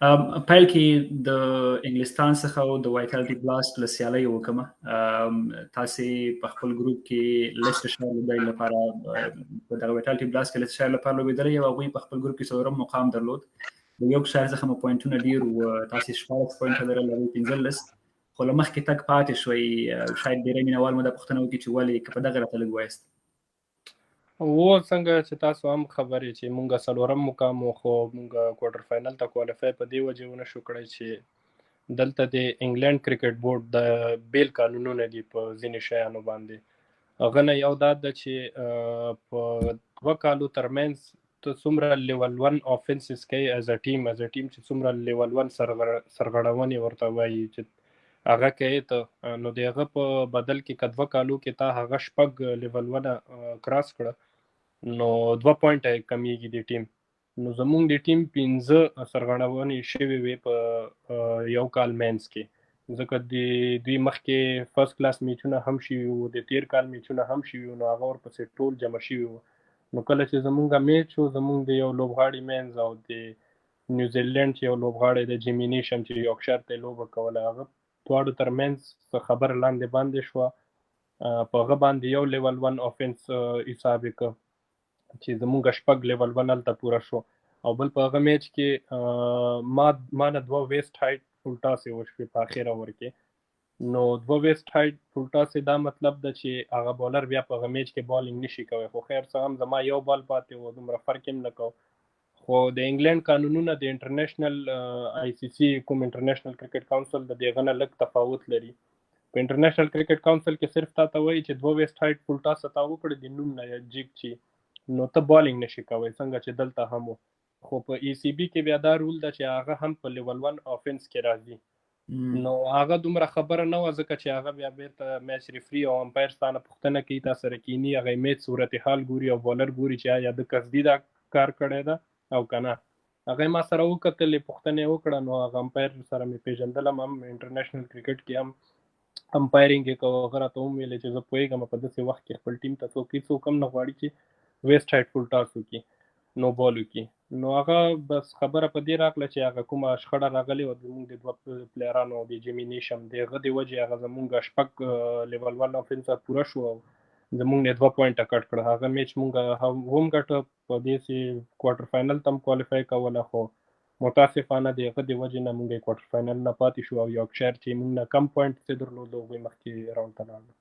پیل کې د انګلستان څخه او د وایټالټي بلاست له سیالۍ وکم. تاسې په خپل ګروپ کې لیسټرشایر لوبډلې لپاره په دغه وایټالټي بلاست کې لیسټرشایر لپاره لوبېدلې او هغوی په خپل ګروپ کې څلورم مقام درلود. د یورکشایر څخه مو پوینټونه ډېر وو، تاسې 14 پوینټه لرل، هغوی 15. خو له مخکې تګ پاتې شوئ. شاید ډېری مینوال مو دا پوښتنه وکړي چې ولې، که په دغه راته لږ وایاست. څنګه چې تاسو هم خبرې چې مونږ څلورم مقام وو، خو مونږ کوارټر فاینل ته کوالیفای په دې وجې ونه شو کړی چې دلته د انګلند کرکټ بورډ د بیل قانونونه دي په ځینې شیانو باندې. هغه نه یو دا ده چې په 2 کالو ترمنځ ته څومره لیول 1 آفنسز کوي ایز ا ټیم چې څومره لیول 1 سرغړونې ورته وایي چې هغه کوي ته، نو د هغه په بدل کې که 2 کالو کې تا هغه 6 لیول 1 کراس کړه نو 2 پوینټه کمیږي د ټیم. نو زمونږ د ټیم 15 سرغړونې شوې وې په یو کال مینس کې، ځکه د دوی مخکې فرست کلاس میچونه هم شوي وو، د تیر کال میچونه هم شوي وو، نو هغه ورپسې ټول جمع شوي وو. نو کله چې زمونږ میچ وو، زمونږ د یو لوبغاړي مینز او د نیوزیلینډ چې یو لوبغاړی د جیمي نیشم چې یورکشایر ته لوبه کوله، هغه دواړو ترمنځ څه خبره لاندې باندې شوه. په هغه باندې یو لیول 1 آفنس حساب یې کړ چې زمونږ 6 لیول 1 هلته پوره شو، او بل په هغه میچ کې ما نه 2 ویسټ هایټ فول ټاسې وشوې په اخر اور کې. نو 2 ویسټ هایټ فول ټاسې دا مطلب ده چې هغه بالر بیا په هغه میچ کې بالینګ نشي کوي. خو خیر څه هم زما یو بال پاتې و، دومره فرق هم نه کو. خو د انګلند قانونونه د انټرنیشنل آی سی سی کوم انټرنیشنل کرکټ کونسل د دغه نه لږ تفاوت لري. په انټرنیشنل کرکټ کونسل کې صرف تا وایي چې 2 ویسټ هایټ فول ټاس تا وکړي د نوم نه جیک چی نو ته بالینګ نشي کوي، څنګه چې دلته هم. خو په ای سی بی کې بیا دا رول ده چې هغه هم په لیول 1 آفنس کې راځي. نو هغه دومره خبره نه و، ځکه چې هغه بیا بیرته میچ ریفری او امپایر ستانه پوښتنه کوي، تاسو سره کینی هغه میچ صورتحال ګوري او بالر ګوري چې آیا د قصدي دا کار کړی ده او کنه. هغه ما سره وکتلې، پوښتنه وکړه، نو هغه امپایر سره مې پیژندلم، هم انټرنیشنل کرکټ کې هم امپایرینګ یې کوه. هغه راته وویل چې زه پوهېږم په داسې وخت کې خپل ټیم ته څوک هم نه غواړي چې ویسټ هایټ فول ټاس وکړي، نو بال وکړي. نو هغه بس خبره په دې راغله چې هغه کومه شخړه راغلې وه زموږ د 2 پلیرانو د جیمي نیشم د هغه د وجې هغه زموږ 6 لیول 1 آفنس پوره شو او زموږ نه 2 پوینټه کټ کړه. هغه میچ موږ هم ګټه په دې چې کوارټر فاینل تم کوالیفای کوله، خو متاسفانه د هغه د وجې نه موږ کوارټر فاینل نه پاتې شو او یورکشایر چې موږ نه کم پوینټ درلود هغوی مخکې راوند ته لاړل.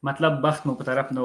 مطلب بخت مو په طرف نه